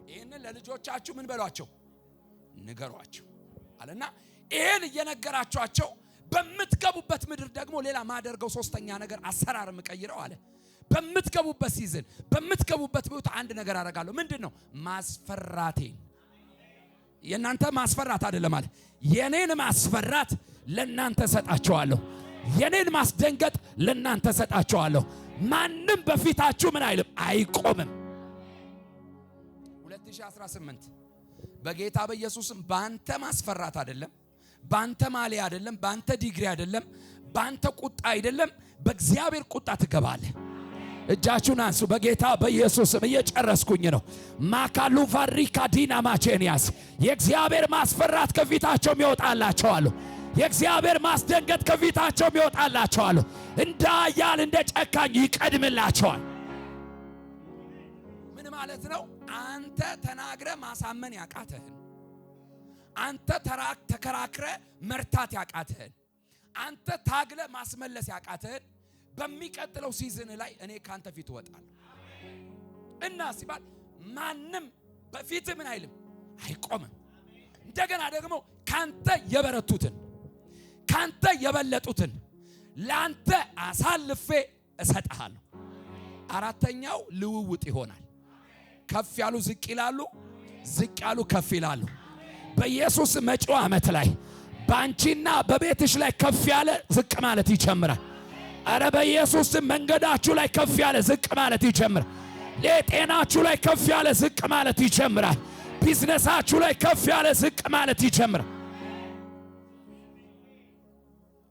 A: ይህንን ለልጆቻችሁ ምን በሏቸው? ንገሯቸው አለና ይህን እየነገራችኋቸው በምትገቡበት ምድር ደግሞ ሌላ ማደርገው ሶስተኛ ነገር አሰራር ምቀይረው አለ። በምትገቡበት ሲዝን በምትገቡበት ቦታ አንድ ነገር አደርጋለሁ። ምንድነው? ማስፈራቴን። የናንተ ማስፈራት አይደለም አለ። የኔን ማስፈራት ለናንተ ሰጣቸዋለሁ። የኔን ማስደንገጥ ለናንተ ሰጣቸዋለሁ። ማንም በፊታችሁ ምን አይልም፣ አይቆምም። 2018 በጌታ በኢየሱስም ባንተ ማስፈራት አይደለም፣ ባንተ ማሊያ አይደለም፣ ባንተ ዲግሪ አይደለም፣ ባንተ ቁጣ አይደለም፣ በእግዚአብሔር ቁጣ ትገባለህ። እጃችሁን አንሱ። በጌታ በኢየሱስም እየጨረስኩኝ ነው። ማካሉ ፋሪካ ዲና ማቼንያስ የእግዚአብሔር ማስፈራት ከፊታቸው ይወጣላቸዋል። የእግዚአብሔር ማስደንገጥ ከፊታቸው ይወጣላቸዋል። እንደ ኃያል እንደ ጨካኝ ይቀድምላቸዋል። ምን ማለት ነው? አንተ ተናግረ ማሳመን ያቃተህን፣ አንተ ተከራክረ መርታት ያቃተህን፣ አንተ ታግለ ማስመለስ ያቃተህን በሚቀጥለው ሲዝን ላይ እኔ ካንተ ፊት እወጣለሁ እና ሲባል ማንም በፊት ምን አይልም፣ አይቆምም። እንደገና ደግሞ ካንተ የበረቱትን ካንተ የበለጡትን ላንተ አሳልፌ እሰጥሃለሁ። አራተኛው ልውውጥ ይሆናል። ከፍ ያሉ ዝቅ ይላሉ፣ ዝቅ ያሉ ከፍ ይላሉ። በኢየሱስ መጪው ዓመት ላይ ባንቺና በቤትሽ ላይ ከፍ ያለ ዝቅ ማለት ይጀምራል። አረ በኢየሱስ መንገዳችሁ ላይ ከፍ ያለ ዝቅ ማለት ይጀምራል። ለጤናችሁ ላይ ከፍ ያለ ዝቅ ማለት ይጀምራል። ቢዝነሳችሁ ላይ ከፍ ያለ ዝቅ ማለት ይጀምራል።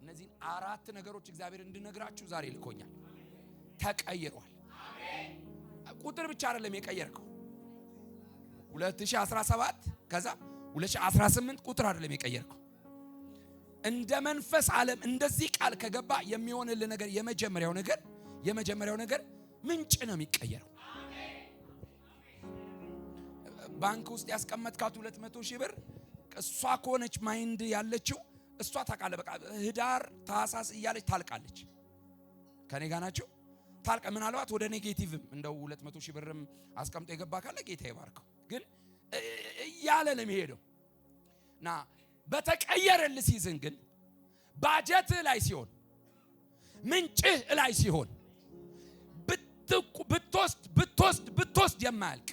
A: እነዚህ አራት ነገሮች እግዚአብሔር እንድነግራችሁ ዛሬ ልኮኛል። ተቀይሯል። ቁጥር ብቻ አይደለም የቀየርከው። 2017 ከዛ 2018 ቁጥር አይደለም የቀየርከው። እንደ መንፈስ ዓለም እንደዚህ ቃል ከገባ የሚሆንልህ ነገር የመጀመሪያው ነገር ምንጭ ነው የሚቀየረው። ባንክ ውስጥ ያስቀመጥካት 200 ሺህ ብር እሷ ከሆነች ማይንድ ያለችው እሷ ታውቃለህ። በቃ ህዳር ታህሳስ እያለች ታልቃለች። ከኔ ጋር ናችሁ? ታልቀ ምናልባት ወደ ኔጌቲቭም እንደው 200 ሺህ ብርም አስቀምጦ የገባ ካለ ጌታ ይባርከው። ግን እያለ ነው የሚሄደው እና በተቀየረልህ ሲዝን ግን ባጀትህ ላይ ሲሆን ምንጭህ ላይ ሲሆን ብትወስድ የማያልቅ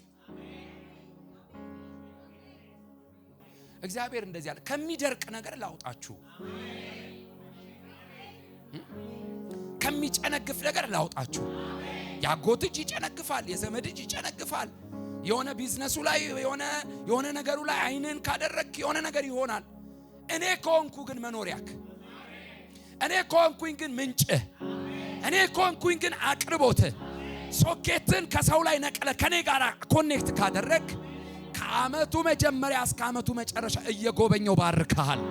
A: እግዚአብሔር እንደዚህ ያለ ከሚደርቅ ነገር ላውጣችሁ፣ ከሚጨነግፍ ነገር ላውጣችሁ። ያጎት እጅ ይጨነግፋል፣ የዘመድ እጅ ይጨነግፋል። የሆነ ቢዝነሱ ላይ የሆነ ነገሩ ላይ አይንን ካደረክ የሆነ ነገር ይሆናል። እኔ ከሆንኩ ግን መኖሪያክ፣ እኔ ከሆንኩኝ ግን ምንጭህ፣ እኔ ከሆንኩኝ ግን አቅርቦትህ፣ ሶኬትን ከሰው ላይ ነቅለ ከኔ ጋር ኮኔክት ካደረክ ከአመቱ መጀመሪያ እስከ አመቱ መጨረሻ እየጎበኘው ባርካሃል።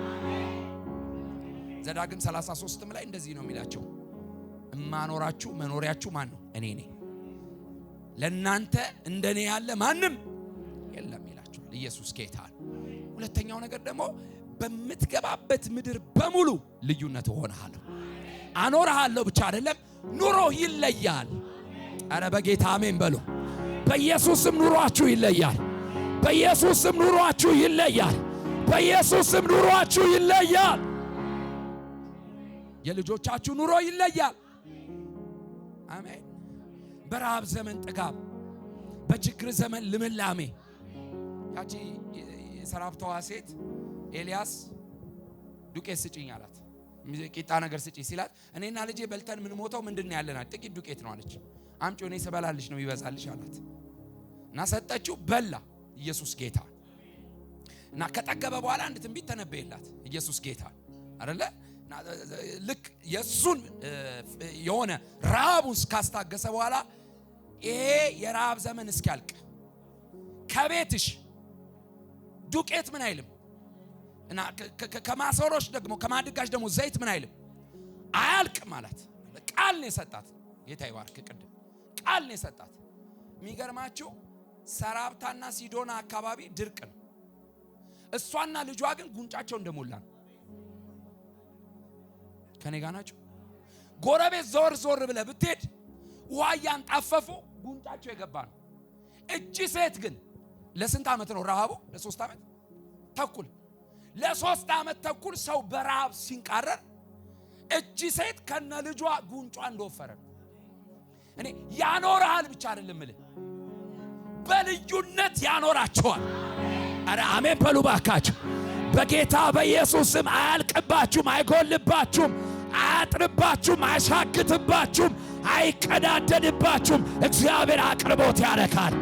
A: ዘዳግም 33ም ላይ እንደዚህ ነው የሚላቸው፣ እማኖራችሁ መኖሪያችሁ ማን ነው? እኔ ነኝ። ለናንተ እንደኔ ያለ ማንም የለም ይላችኋል። ኢየሱስ ጌታ። ሁለተኛው ነገር ደግሞ በምትገባበት ምድር በሙሉ ልዩነት ሆነሃለሁ፣ አኖርሃለሁ ብቻ አይደለም፣ ኑሮ ይለያል። አረ በጌታ አሜን በሉ። በኢየሱስም ኑሯችሁ ይለያል። በኢየሱስም ኑሯችሁ ይለያል። በኢየሱስም ኑሯችሁ ይለያል። የልጆቻችሁ ኑሮ ይለያል። አሜን። በረሃብ ዘመን ጥጋብ፣ በችግር ዘመን ልምላሜ። ያቺ የሰራፕታዋ ሴት ኤልያስ ዱቄት ስጪኝ አላት። ቂጣ ነገር ስጪ ሲላት እኔና ልጄ በልተን ምን ሞተው ምንድነው ያለናል? ጥቂት ዱቄት ነው አለች። አምጪው እኔ ስበላልሽ ነው ይበዛልሽ አላት እና ሰጠችው። በላ። ኢየሱስ ጌታ። እና ከጠገበ በኋላ አንድ ትንቢት ተነበየላት። ኢየሱስ ጌታ አይደለ? ልክ የሱን የሆነ ረሃቡን ካስታገሰ በኋላ ይሄ የረሃብ ዘመን እስኪያልቅ ከቤትሽ ዱቄት ምን አይልም እና ከማሰሮሽ ደግሞ ከማድጋሽ ደግሞ ዘይት ምን አይልም አያልቅም ማለት ቃል ነው የሰጣት። ጌታ ይባርክ። ቅድም ቃል ነው የሰጣት። የሚገርማችሁ ሰራብታና ሲዶና አካባቢ ድርቅ ነው። እሷና ልጇ ግን ጉንጫቸው እንደሞላ ነው። ከኔ ጋር ናቸው። ጎረቤት ዞር ዞር ብለህ ብትሄድ ውሃ እያንጣፈፉ ጉንጫቸው የገባ ነው። እቺ ሴት ግን ለስንት ዓመት ነው ረሃቡ? ለ3 ዓመት ተኩል። ለ3 ዓመት ተኩል ሰው በረሃብ ሲንቃረር እቺ ሴት ከነ ልጇ ጉንጯ እንደወፈረ ነው። እኔ ያኖርሃል ብቻ አይደለም እልህ በልዩነት ያኖራቸዋል። አረ አሜን በሉ ባካችሁ። በጌታ በኢየሱስ ስም አያልቅባችሁም፣ አይጎልባችሁም፣ አያጥርባችሁም፣ አይሻግትባችሁም፣ አይቀዳደድባችሁም። እግዚአብሔር አቅርቦት ያረካል።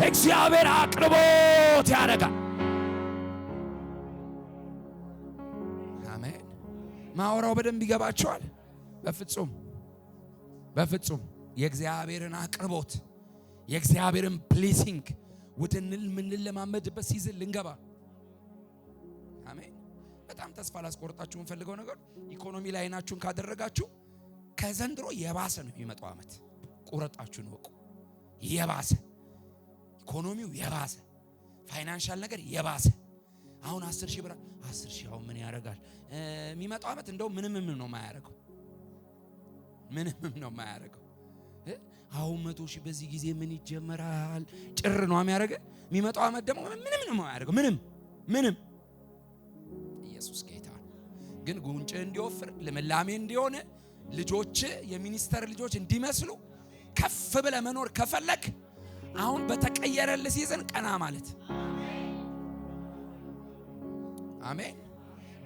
A: እግዚአብሔር አቅርቦት ያረካል። አሜን። ማወራው በደንብ ይገባችኋል? በፍጹም የእግዚአብሔርን አቅርቦት የእግዚአብሔርን ብሌሲንግ ወደ ምንለማመድበት ሲዝን ልንገባ። አሜን። በጣም ተስፋ ላስቆርጣችሁ የምፈልገው ነገር ኢኮኖሚ ላይ አይናችሁን ካደረጋችሁ ከዘንድሮ የባሰ ነው የሚመጣው ዓመት። ቁረጣችሁን ወቁ። የባሰ ኢኮኖሚው የባሰ ፋይናንሻል ነገር የባሰ አሁን 10 ሺህ ብር 10 ሺህ አሁን ምን ያደርጋል? የሚመጣው ዓመት እንደው ምንም ነው የማያደርገው። አሁን 100 ሺህ በዚህ ጊዜ ምን ይጀመራል? ጭር ነው የሚያደርገው። የሚመጣው ዓመት ደግሞ ምንም ነው የማያደርገው። ምንም ኢየሱስ ጌታ ግን ጉንጭ እንዲወፍር ልምላሜ እንዲሆን ልጆች የሚኒስተር ልጆች እንዲመስሉ ከፍ ብለ መኖር ከፈለክ አሁን በተቀየረልህ ሲዝን ቀና ማለት። አሜን።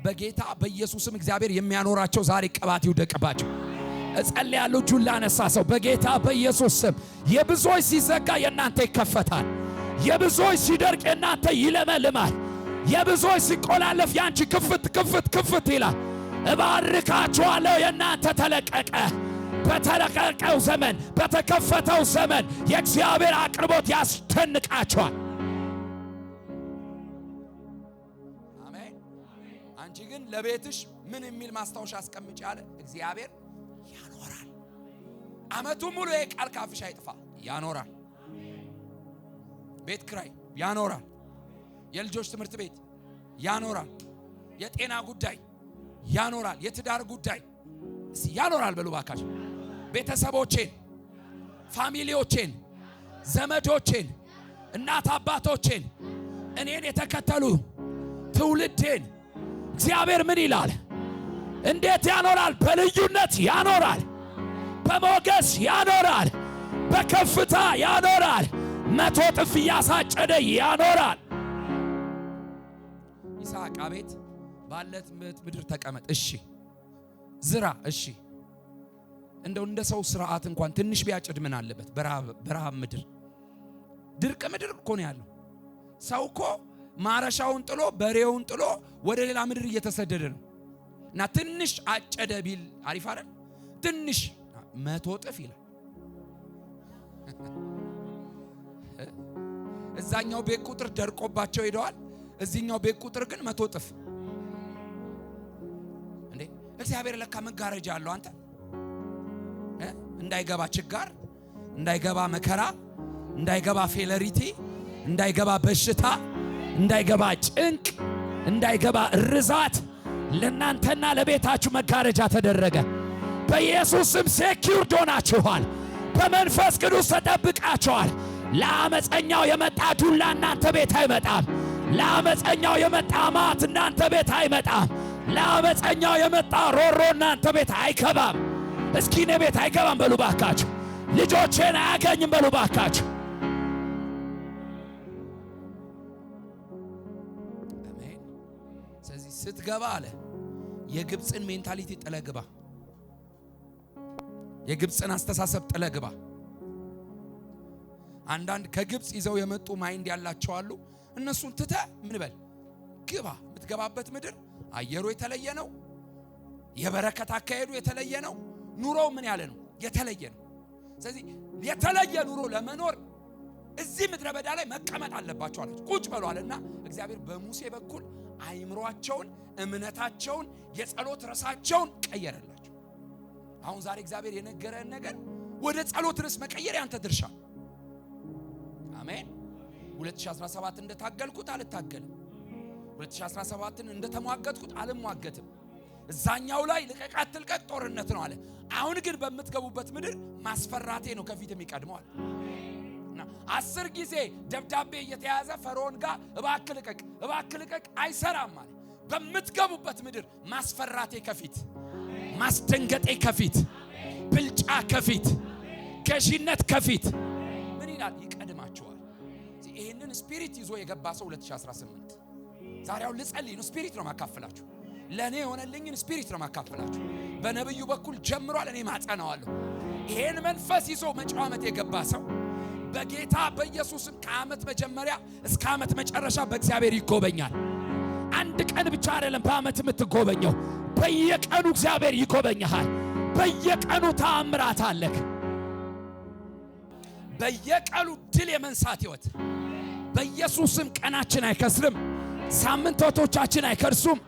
A: በጌታ በኢየሱስም እግዚአብሔር የሚያኖራቸው ዛሬ ቅባት ይውደቅባቸው። እጸልያለሁ። እጁን ላነሳ ሰው በጌታ በኢየሱስ ስም የብዙዎች ሲዘጋ የእናንተ ይከፈታል። የብዙዎች ሲደርቅ የእናንተ ይለመልማል። የብዙዎች ሲቆላለፍ ያንቺ ክፍት ይላል። እባርካችኋለሁ። የእናንተ ተለቀቀ። በተለቀቀው ዘመን በተከፈተው ዘመን የእግዚአብሔር አቅርቦት ያስደንቃችኋል። አሜን። አንቺ ግን ለቤትሽ ምን የሚል ማስታወሻ አስቀምጪ አለ እግዚአብሔር ያኖራል። ዓመቱ ሙሉ የቃል ካፍሽ አይጥፋ። ያኖራል። ቤት ክራይ ያኖራል። የልጆች ትምህርት ቤት ያኖራል። የጤና ጉዳይ ያኖራል። የትዳር ጉዳይ ያኖራል። በሉ ባካችሁ ቤተሰቦቼን፣ ፋሚሊዎቼን፣ ዘመዶቼን፣ እናት አባቶቼን፣ እኔን የተከተሉ ትውልዴን እግዚአብሔር ምን ይላል? እንዴት ያኖራል? በልዩነት ያኖራል። በሞገስ ያኖራል። በከፍታ ያኖራል። 100 እጥፍ እያሳጨደ ያኖራል። ይስሐቅ አቤት ባለት ምድር ተቀመጥ። እሺ ዝራ። እሺ እንደው እንደ ሰው ስርዓት እንኳን ትንሽ ቢያጭድ ምን አለበት? በረሃብ ምድር ድርቅ ምድር እኮ ነው ያለው። ሰው እኮ ማረሻውን ጥሎ በሬውን ጥሎ ወደ ሌላ ምድር እየተሰደደ ነው። እና ትንሽ አጨደ ቢል አሪፍ አይደል? ትንሽ 100 እጥፍ ይላል። እዛኛው ቤት ቁጥር ደርቆባቸው ሄደዋል። እዚህኛው ቤት ቁጥር ግን 100 እጥፍ። እንዴ እግዚአብሔር ለካ መጋረጃ አለው። አንተ እንዳይገባ ችጋር፣ እንዳይገባ መከራ፣ እንዳይገባ ፌለሪቲ፣ እንዳይገባ በሽታ፣ እንዳይገባ ጭንቅ፣ እንዳይገባ ርዛት ለናንተና ለቤታችሁ መጋረጃ ተደረገ። በኢየሱስም ሴኪውርድ ሆናችኋል። በመንፈስ ቅዱስ ተጠብቃችኋል። ለአመፀኛው የመጣ ዱላ እናንተ ቤት አይመጣም። ለአመፀኛው የመጣ ማት እናንተ ቤት አይመጣም። ለአመፀኛው የመጣ ሮሮ እናንተ ቤት አይገባም። እስኪ እኔ ቤት አይገባም በሉ ባካችሁ። ልጆቼን አያገኝም በሉ ባካችሁ። አሜን። ስለዚህ ስትገባ አለ የግብፅን ሜንታሊቲ ጥለግባ፣ የግብፅን አስተሳሰብ ጥለግባ። አንዳንድ ከግብፅ ይዘው የመጡ ማይንድ ያላቸው አሉ። እነሱን ትተህ ምን በል ግባ። የምትገባበት ምድር አየሩ የተለየ ነው። የበረከት አካሄዱ የተለየ ነው። ኑሮው ምን ያለ ነው? የተለየ ነው። ስለዚህ የተለየ ኑሮ ለመኖር እዚህ ምድረ በዳ ላይ መቀመጥ አለባቸው አላቸው። ቁጭ በሏልና እግዚአብሔር በሙሴ በኩል አይምሯቸውን፣ እምነታቸውን፣ የጸሎት ርዕሳቸውን ቀየረላቸው። አሁን ዛሬ እግዚአብሔር የነገረን ነገር ወደ ጸሎት ርዕስ መቀየር ያንተ ድርሻ። አሜን። 2017 እንደታገልኩት አልታገልም። 2017ን እንደተሟገትኩት አልሟገትም። እዛኛው ላይ ልቀቅ አትልቀቅ ጦርነት ነው አለ። አሁን ግን በምትገቡበት ምድር ማስፈራቴ ነው ከፊት የሚቀድመው አለ። እና 10 ጊዜ ደብዳቤ እየተያዘ ፈርዖን ጋር እባክህ ልቀቅ አይሰራም አለ። በምትገቡበት ምድር ማስፈራቴ ከፊት፣ ማስደንገጤ ከፊት፣ ብልጫ ከፊት፣ ገዢነት ከፊት ምን ይላል? ይቀድማቸዋል። ይህንን ስፒሪት ይዞ የገባ ሰው 2018 ዛሬው ልጸልይ ነው። ስፒሪት ነው ማካፈላችሁ። ለኔ የሆነልኝን ስፒሪት ነው ማካፈላችሁ። በነብዩ በኩል ጀምሯል፣ እኔ ማጸናዋለሁ። ይሄን መንፈስ ይዞ መጪው ዓመት የገባ ሰው በጌታ በኢየሱስም ከዓመት መጀመሪያ እስከ ዓመት መጨረሻ በእግዚአብሔር ይጎበኛል። አንድ ቀን ብቻ አይደለም በዓመት የምትጎበኘው፣ በየቀኑ እግዚአብሔር ይጎበኛል። በየቀኑ ተአምራት አለክ። በየቀኑ ድል የመንሳት ህይወት በኢየሱስም ቀናችን አይከስርም። ሳምንታቶቻችን አይከርሱም።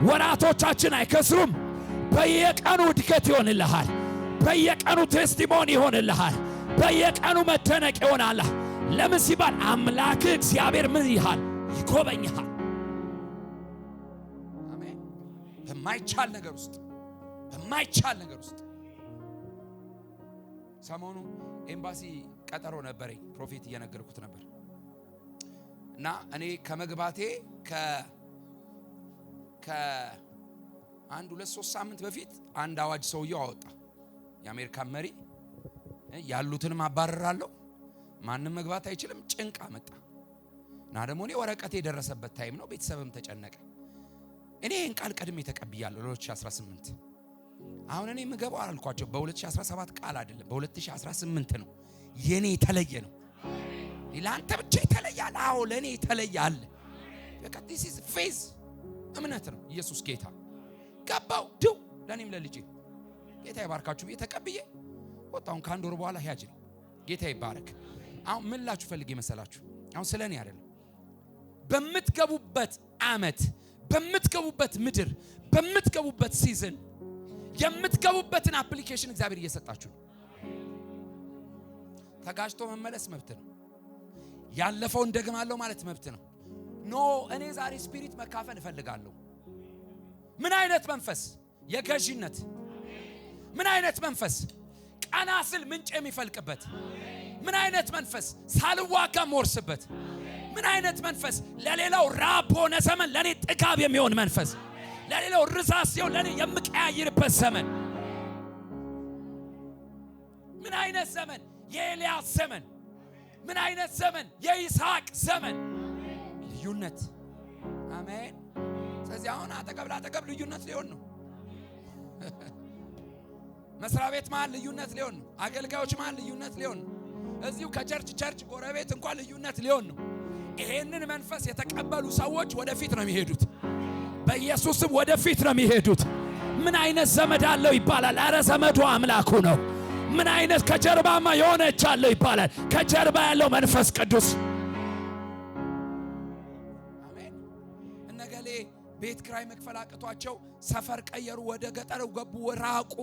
A: ወራቶቻችን አይከስሩም። በየቀኑ እድገት ይሆንልሃል። በየቀኑ ቴስቲሞኒ ይሆንልሃል። በየቀኑ መደነቅ ይሆናል። ለምን ሲባል አምላክ እግዚአብሔር ምን ይልሃል? ይጎበኛል። አሜን። በማይቻል ነገር ውስጥ ሰሞኑ ኤምባሲ ቀጠሮ ነበረኝ። ፕሮፌት እየነገርኩት ነበር እና እኔ ከመግባቴ ከአንድ 2-3 ሳምንት በፊት አንድ አዋጅ ሰውየው አወጣ። የአሜሪካን መሪ ያሉትንም አባረራለሁ፣ ማንም መግባት አይችልም፣ ጭንቅ አመጣ እና ደግሞ እኔ ወረቀቴ የደረሰበት ታይም ነው። ቤተሰብም ተጨነቀ። እኔ ይህን ቃል ቀድሜ ተቀብያለሁ ለ2018። አሁን እኔ የምገባው አላልኳቸው በ2017 ቃል አይደለም፣ በ2018 ነው። የኔ የተለየ ነው። ለአንተ ብቻ የተለየ አለ። አዎ ለኔ የተለየ አለ። በቃ this is faith እምነት ነው። ኢየሱስ ጌታ ገባው ድው ለኔም ለልጄ ጌታ ይባርካችሁ ብዬ ተቀብዬ ወጣሁን። ከአንድ ወር በኋላ ሂያጅ ነው። ጌታ ይባረክ። አሁን ምን ላችሁ ፈልጌ መሰላችሁ? አሁን ስለኔ አይደለም። በምትገቡበት ዓመት፣ በምትገቡበት ምድር፣ በምትገቡበት ሲዝን የምትገቡበትን አፕሊኬሽን እግዚአብሔር እየሰጣችሁ ነው። ተጋጅቶ መመለስ መብት ነው። ያለፈውን ደግማለሁ ማለት መብት ነው። ኖ እኔ ዛሬ ስፒሪት መካፈል እፈልጋለሁ። ምን አይነት መንፈስ? የገዢነት። ምን አይነት መንፈስ? ቀና ስል ምንጭ የሚፈልቅበት። ምን አይነት መንፈስ? ሳልዋጋ የምወርስበት። ምን አይነት መንፈስ? ለሌላው ራብ ሆነ ዘመን ለኔ ጥጋብ የሚሆን መንፈስ፣ ለሌላው ርዛት ሲሆን ለኔ የምቀያይርበት ዘመን። ምን አይነት ዘመን? የኤልያስ ዘመን። ምን አይነት ዘመን? የይስሐቅ ዘመን። ልዩነት። አሜን። ስለዚህ አሁን አጠገብ ለአጠገብ ልዩነት ሊሆን ነው። መስሪያ ቤት መሃል ልዩነት ሊሆን ነው። አገልጋዮች መሃል ልዩነት ሊሆን ነው። እዚሁ ከቸርች ጎረቤት እንኳን ልዩነት ሊሆን ነው። ይሄንን መንፈስ የተቀበሉ ሰዎች ወደፊት ነው የሚሄዱት። በኢየሱስም ወደፊት ነው የሚሄዱት። ምን አይነት ዘመድ አለው ይባላል? አረ ዘመዱ አምላኩ ነው። ምን አይነት ከጀርባማ የሆነች አለው ይባላል? ከጀርባ ያለው መንፈስ ቅዱስ። አሜን። እነገሌ ቤት ክራይ መክፈል አቅቷቸው ሰፈር ቀየሩ፣ ወደ ገጠር ገቡ፣ ራቁ።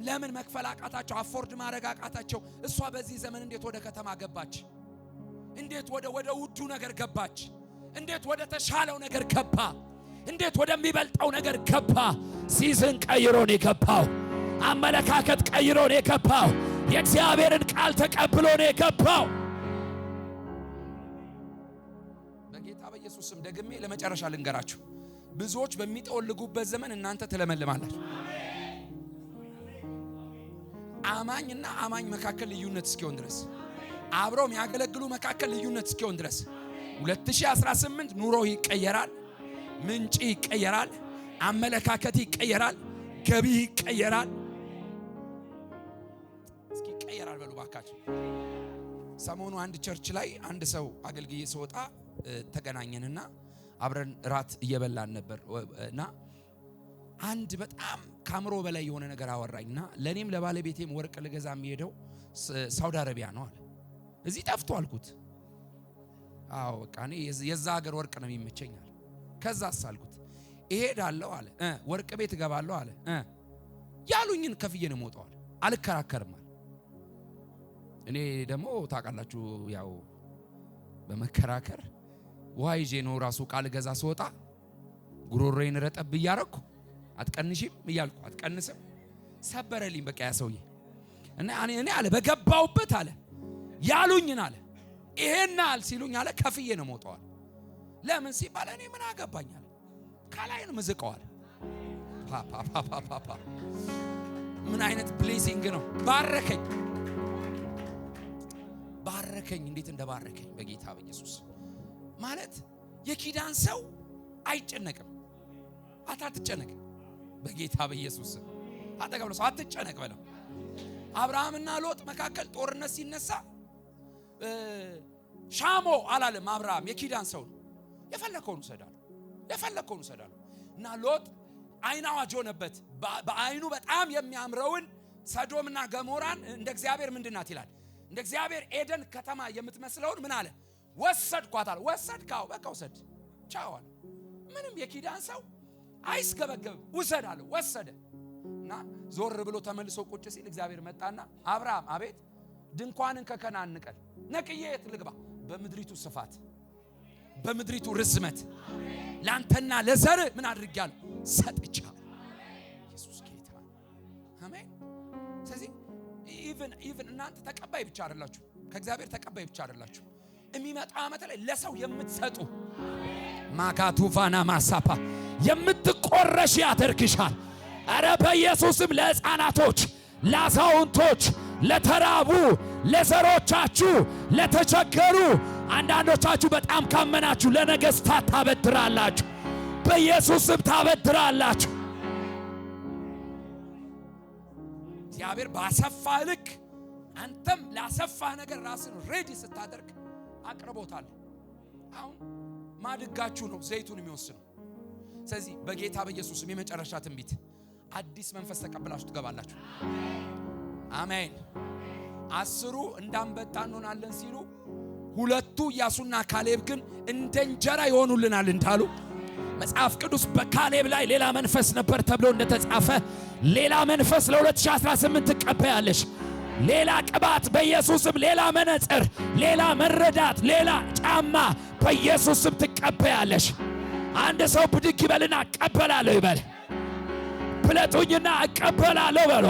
A: ለምን መክፈል አቃታቸው? አፎርድ ማድረግ አቃታቸው። እሷ በዚህ ዘመን እንዴት ወደ ከተማ ገባች? እንዴት ወደ ውዱ ነገር ገባች? እንዴት ወደ ተሻለው ነገር ገባ? እንዴት ወደሚበልጠው ነገር ገባ? ሲዝን ቀይሮ ነው የገባው። አመለካከት ቀይሮ ነው የገባው። የእግዚአብሔርን ቃል ተቀብሎ ነው የገባው። በጌታ በኢየሱስም ደግሜ ለመጨረሻ ልንገራችሁ። ብዙዎች በሚጠወልጉበት ዘመን እናንተ ትለመልማላችሁ። አማኝና አማኝ መካከል ልዩነት እስኪሆን ድረስ፣ አብረው የሚያገለግሉ መካከል ልዩነት እስኪሆን ድረስ 2018 ኑሮ ይቀየራል፣ ምንጭ ይቀየራል፣ አመለካከት ይቀየራል፣ ገቢ ይቀየራል። እስኪ ይቀየራል በሉ ባካችሁ። ሰሞኑ አንድ ቸርች ላይ አንድ ሰው አገልግዬ ስወጣ ተገናኘንና አብረን ራት እየበላን ነበር እና አንድ በጣም ካምሮ በላይ የሆነ ነገር አወራኝና ለኔም ለባለቤቴም ወርቅ ልገዛ የሚሄደው ሳውዲ አረቢያ ነው አለ። እዚህ ጠፍቶ አልኩት። አዎ በቃ እኔ የዛ ሀገር ወርቅ ነው የሚመቸኛል። ከዛ አሳልኩት እሄዳለሁ አለ። ወርቅ ቤት እገባለሁ አለ። ያሉኝን ከፍዬ ነው የምወጣው አለ። አልከራከርም አለ። እኔ ደግሞ ታውቃላችሁ ያው በመከራከር ውሃ ይዤ ነው ራሱ ቃል ገዛ ስወጣ ጉሮሮዬን ረጠብ እያረኩ አትቀንሺም እያልኩ አትቀንስም ሰበረልኝ በቃ ያ ሰውዬ። እና እኔ አለ በገባውበት አለ ያሉኝን አለ ይሄናል ሲሉኝ አለ ከፍዬ ነው የምወጣው አለ። ለምን ሲባል እኔ ምን አገባኝ አለ። ካላይ ነው ምዝቀው አለ። ፓ ምን አይነት ብሌሲንግ ነው! ባረከኝ ባረከኝ፣ እንዴት እንደባረከኝ በጌታ በኢየሱስ ማለት የኪዳን ሰው አይጨነቅም። አትጨነቅ በጌታ በኢየሱስ አጠገብ ነው አትጨነቅ በለው። አብርሃምና ሎጥ መካከል ጦርነት ሲነሳ ሻሞ አላለም። አብርሃም የኪዳን ሰው ነው። የፈለከውን ሰዳሉ እና ሎጥ አይን አዋጅ ሆነበት። በአይኑ በጣም የሚያምረውን ሰዶምና ገሞራን እንደ እግዚአብሔር ምንድናት ይላል እንደ እግዚአብሔር ኤደን ከተማ የምትመስለውን ምን አለ ወሰድኳት አለ። ወሰድካው በቃ ወሰድ ቻው አለ። ምንም የኪዳን ሰው አይስገበገብም። ውሰድ አለ። ወሰደ እና ዞር ብሎ ተመልሶ ቁጭ ሲል እግዚአብሔር መጣና አብርሃም አቤት፣ ድንኳንን ከከናን ንቀል፣ ነቅዬ የት ልግባ? በምድሪቱ ስፋት በምድሪቱ ርዝመት ላንተና ለዘር ምን አድርጊያለሁ ሰጥቻለሁ። ኢየሱስ ጌታ አሜን። ስለዚህ ኢቭን እናንተ ተቀባይ ብቻ አይደላችሁ፣ ከእግዚአብሔር ተቀባይ ብቻ አይደላችሁ። የሚመጣው ዓመት ላይ ለሰው የምትሰጡ ማካቱፋና ማሳፓ የምትቆረሽ ያደርግሻል። አረ በኢየሱስም ለሕፃናቶች፣ ለአዛውንቶች፣ ለተራቡ፣ ለዘሮቻችሁ፣ ለተቸገሩ አንዳንዶቻችሁ በጣም ካመናችሁ ለነገስታት ታበድራላችሁ። በኢየሱስም ታበድራላችሁ። እግዚአብሔር ባሰፋህ ልክ አንተም ላሰፋህ ነገር ራስን ሬዲ ስታደርግ አቅርቦታል። አሁን ማድጋችሁ ነው ዘይቱን የሚወስነው። ስለዚህ በጌታ በኢየሱስም የመጨረሻ ትንቢት አዲስ መንፈስ ተቀበላችሁ ትገባላችሁ። አሜን። 10 እንዳንበጣ እንሆናለን ሲሉ 2 ኢያሱና ካሌብ ግን እንደ እንጀራ ይሆኑልናል እንዳሉ መጽሐፍ ቅዱስ በካሌብ ላይ ሌላ መንፈስ ነበር ተብሎ እንደተጻፈ ሌላ መንፈስ ለ2018 ትቀበያለሽ። ሌላ ቅባት በኢየሱስም፣ ሌላ መነጽር፣ ሌላ መረዳት፣ ሌላ ጫማ በኢየሱስም ትቀበያለሽ። አንድ ሰው ብድግ ይበልና እቀበላለሁ ይበል። ብለጡኝና እቀበላለሁ በሎ።